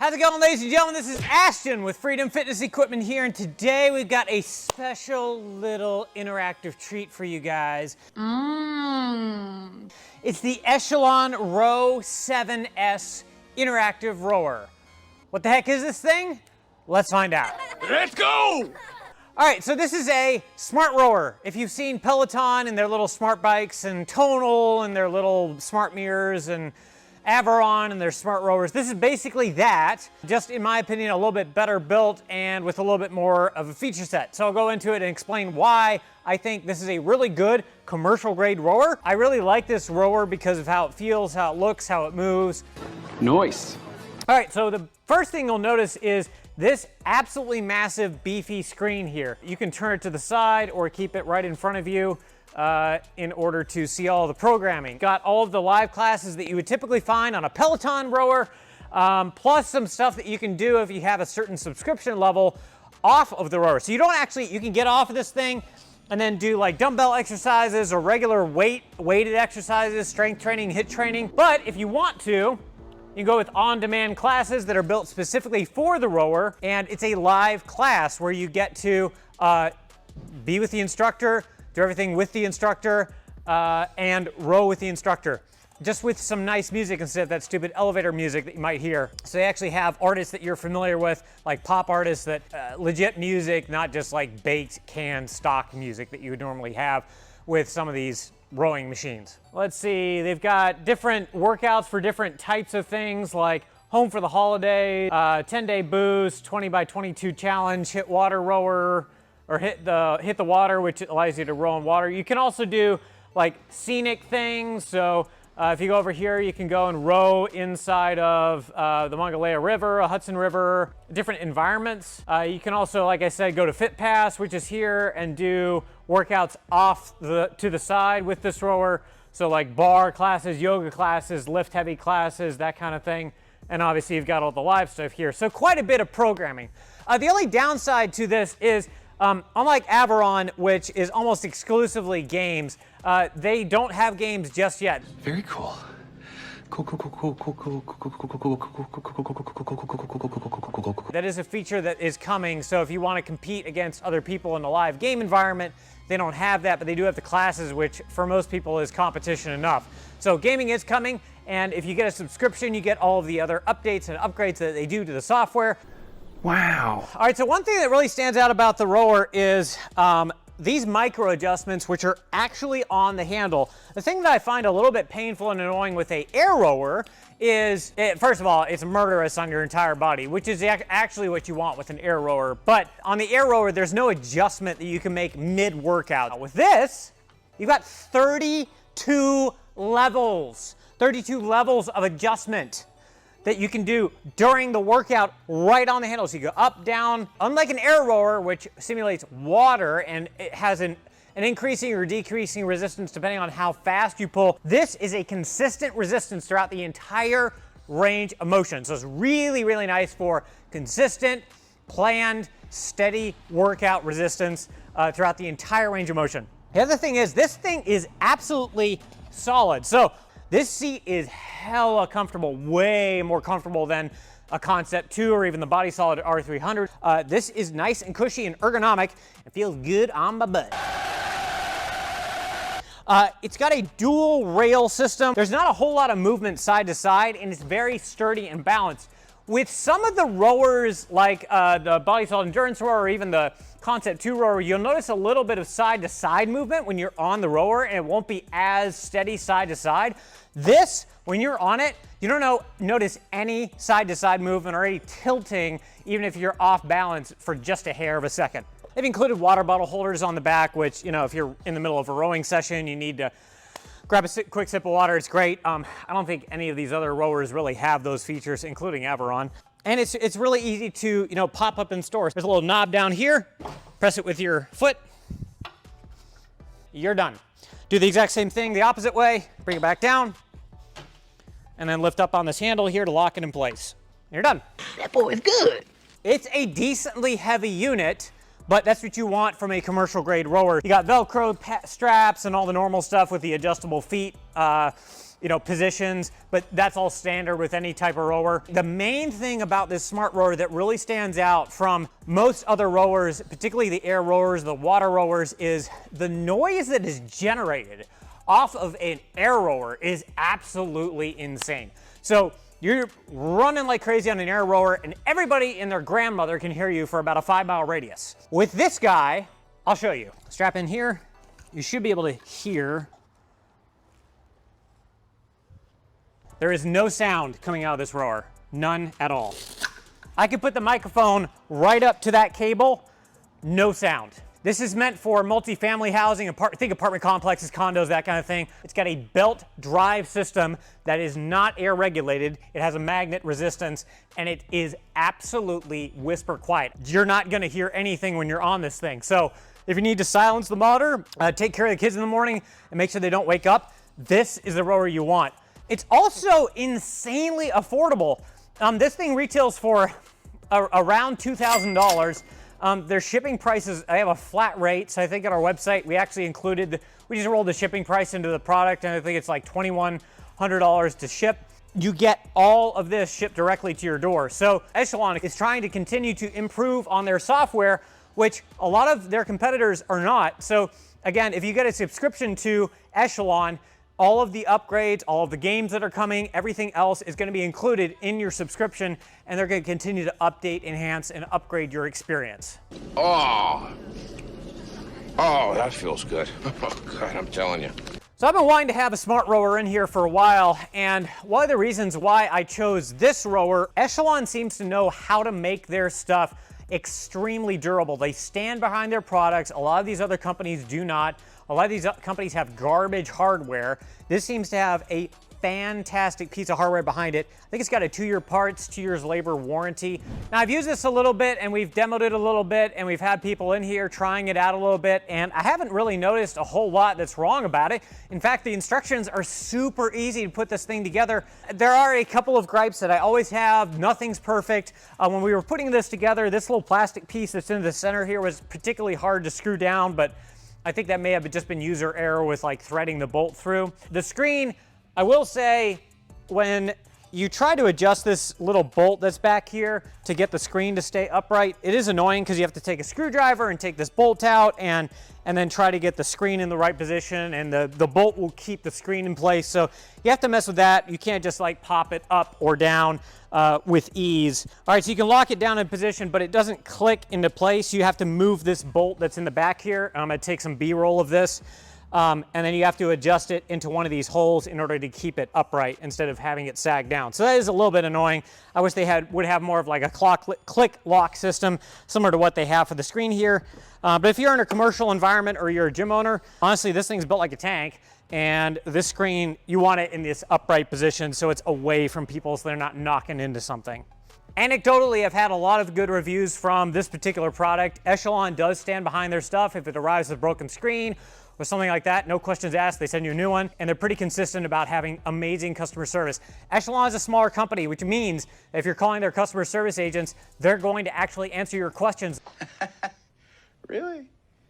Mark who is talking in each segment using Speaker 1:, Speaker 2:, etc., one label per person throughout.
Speaker 1: How's it going, ladies and gentlemen? This is Ashton with Freedom Fitness Equipment here, and today we've got a special little interactive treat for you guys. It's the Echelon Row 7S interactive rower. What the heck is this thing? Let's find out.
Speaker 2: Let's go!
Speaker 1: All right, so this is a smart rower. If you've seen Peloton and their little smart bikes, and Tonal and their little smart mirrors, and Averon and their smart rowers, this is basically that, just in my opinion, a little bit better built and with a little bit more of a feature set. So I'll go into it and explain why I think this is a really good commercial grade rower. I really like this rower because of how it feels, how it looks, how it moves.
Speaker 2: Nice.
Speaker 1: All right, so the first thing you'll notice is this absolutely massive beefy screen here. You can turn it to the side or keep it right in front of you in order to see all the programming. Got all of the live classes that you would typically find on a Peloton rower, plus some stuff that you can do if you have a certain subscription level off of the rower. So you don't actually, you can get off of this thing and then do like dumbbell exercises or regular weighted exercises, strength training, HIIT training. But if you want to, you can go with on-demand classes that are built specifically for the rower, and it's a live class where you get to be with the instructor, do everything with the instructor, and row with the instructor, just with some nice music instead of that stupid elevator music that you might hear. So they actually have artists that you're familiar with, like pop artists, that legit music, not just like baked, canned, stock music that you would normally have with some of these rowing machines. Let's see, they've got different workouts for different types of things, like home for the holiday, 10-day boost, 20 by 22 challenge, hit water rower, or hit the water, which allows you to row in water. You can also do like scenic things. So if you go over here, you can go and row inside of the Monongahela River, a Hudson River, different environments. You can also, like I said, go to Fit Pass, which is here, and do workouts off to the side with this rower. So like bar classes, yoga classes, lift heavy classes, that kind of thing. And obviously you've got all the live stuff here. So quite a bit of programming. The only downside to this is, unlike Averon, which is almost exclusively games, they don't have games just yet.
Speaker 2: Very cool.
Speaker 1: That is a feature that is coming, so if you want to compete against other people in a live game environment, they don't have that, but they do have the classes, which for most people is competition enough. So gaming is coming, and if you get a subscription, you get all of the other updates and upgrades that they do to the software.
Speaker 2: Wow.
Speaker 1: All right, so one thing that really stands out about the rower is these micro adjustments, which are actually on the handle. The thing that I find a little bit painful and annoying with a air rower is, first of all, it's murderous on your entire body, which is actually what you want with an air rower. But on the air rower, there's no adjustment that you can make mid-workout. With this, you've got 32 levels of adjustment that you can do during the workout right on the handle. So you go up, down. Unlike an air rower, which simulates water and it has an increasing or decreasing resistance depending on how fast you pull, this is a consistent resistance throughout the entire range of motion. So it's really, really nice for consistent, planned, steady workout resistance throughout the entire range of motion. The other thing is, this thing is absolutely solid. So this seat is hella comfortable, way more comfortable than a Concept 2 or even the Body Solid R300. This is nice and cushy and ergonomic and feels good on my butt. It's got a dual rail system. There's not a whole lot of movement side to side, and it's very sturdy and balanced. With some of the rowers, like the Body Solid Endurance rower or even the Concept 2 rower, you'll notice a little bit of side to side movement when you're on the rower, and it won't be as steady side to side. This, when you're on it, you don't notice any side to side movement or any tilting, even if you're off balance for just a hair of a second. They've included water bottle holders on the back, which, you know, if you're in the middle of a rowing session, you need to grab a quick sip of water. It's great. I don't think any of these other rowers really have those features, including Averon. And it's really easy to, pop up in stores. There's a little knob down here. Press it with your foot. You're done. Do the exact same thing the opposite way. Bring it back down. And then lift up on this handle here to lock it in place. You're done.
Speaker 3: That boy is good.
Speaker 1: It's a decently heavy unit, but that's what you want from a commercial grade rower. You got Velcro straps and all the normal stuff with the adjustable feet positions, but that's all standard with any type of rower. The main thing about this smart rower that really stands out from most other rowers, particularly the air rowers, the water rowers, is the noise that is generated off of an air rower is absolutely insane. So you're running like crazy on an air rower and everybody and their grandmother can hear you for about a 5-mile radius. With this guy, I'll show you. Strap in here, you should be able to hear. There is no sound coming out of this rower, none at all. I could put the microphone right up to that cable, no sound. This is meant for multifamily housing, think apartment complexes, condos, that kind of thing. It's got a belt drive system that is not air regulated. It has a magnet resistance, and it is absolutely whisper quiet. You're not gonna hear anything when you're on this thing. So if you need to silence the motor, take care of the kids in the morning, and make sure they don't wake up, this is the rower you want. It's also insanely affordable. This thing retails for around $2,000. Their shipping prices, I have a flat rate, so I think on our website we actually included, we just rolled the shipping price into the product, and I think it's like $2,100 to ship. You get all of this shipped directly to your door. So Echelon is trying to continue to improve on their software, which a lot of their competitors are not. So again, if you get a subscription to Echelon, all of the upgrades, all of the games that are coming, everything else is going to be included in your subscription, and they're going to continue to update, enhance, and upgrade your experience.
Speaker 3: Oh, that feels good. Oh, God, I'm telling you.
Speaker 1: So I've been wanting to have a smart rower in here for a while, and one of the reasons why I chose this rower, Echelon seems to know how to make their stuff extremely durable. They stand behind their products. A lot of these other companies do not. A lot of these companies have garbage hardware. This seems to have a fantastic piece of hardware behind it. I think it's got a 2-year parts, 2 years labor warranty. Now I've used this a little bit and we've demoed it a little bit and we've had people in here trying it out a little bit, and I haven't really noticed a whole lot that's wrong about it. In fact, the instructions are super easy to put this thing together. There are a couple of gripes that I always have. Nothing's perfect. When we were putting this together, this little plastic piece that's in the center here was particularly hard to screw down, but I think that may have just been user error with like threading the bolt through. The screen, I will say, when you try to adjust this little bolt that's back here to get the screen to stay upright, it is annoying because you have to take a screwdriver and take this bolt out and then try to get the screen in the right position, and the bolt will keep the screen in place. So you have to mess with that. You can't just like pop it up or down with ease. All right, so you can lock it down in position, but it doesn't click into place. You have to move this bolt that's in the back here. I'm gonna take some B-roll of this. And then you have to adjust it into one of these holes in order to keep it upright instead of having it sag down. So that is a little bit annoying. I wish they would have more of like a click lock system similar to what they have for the screen here. But if you're in a commercial environment or you're a gym owner, honestly, this thing's built like a tank. And this screen, you want it in this upright position so it's away from people so they're not knocking into something. Anecdotally, I've had a lot of good reviews from this particular product. Echelon does stand behind their stuff. If it arrives with a broken screen or something like that, no questions asked, they send you a new one, and they're pretty consistent about having amazing customer service. Echelon is a smaller company, which means if you're calling their customer service agents, they're going to actually answer your questions.
Speaker 3: Really?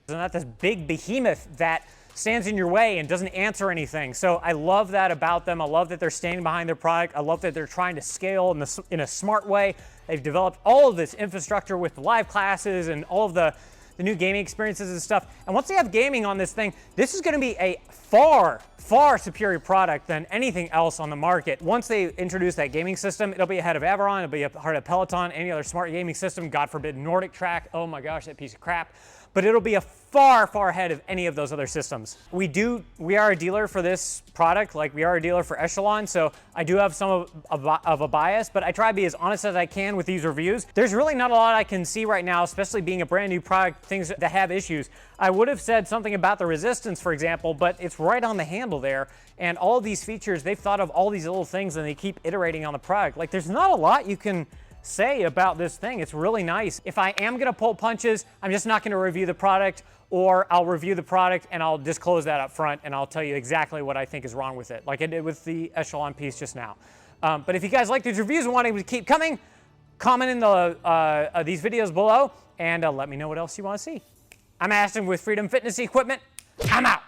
Speaker 1: They're not this big behemoth that stands in your way and doesn't answer anything. So I love that about them. I love that they're standing behind their product. I love that they're trying to scale in a smart way. They've developed all of this infrastructure with live classes and all of the new gaming experiences and stuff. And once they have gaming on this thing, this is gonna be a far, far superior product than anything else on the market. Once they introduce that gaming system, it'll be ahead of Averon, it'll be ahead of Peloton, any other smart gaming system, God forbid Nordic Track, oh my gosh, that piece of crap. But it'll be a far, far ahead of any of those other systems. We are a dealer for this product, like we are a dealer for Echelon, so I do have some of a bias, but I try to be as honest as I can with these reviews. There's really not a lot I can see right now, especially being a brand new product, things that have issues. I would have said something about the resistance, for example, but it's right on the handle there, and all of these features, they've thought of all these little things and they keep iterating on the product. Like, there's not a lot you can say about this thing. It's really nice. If I am gonna pull punches, I'm just not gonna review the product, or I'll review the product and I'll disclose that up front and I'll tell you exactly what I think is wrong with it, like I did with the Echelon piece just now. But if you guys like these reviews and want to keep coming, comment in these videos below and let me know what else you want to see. I'm Ashton with Freedom Fitness Equipment. I'm out.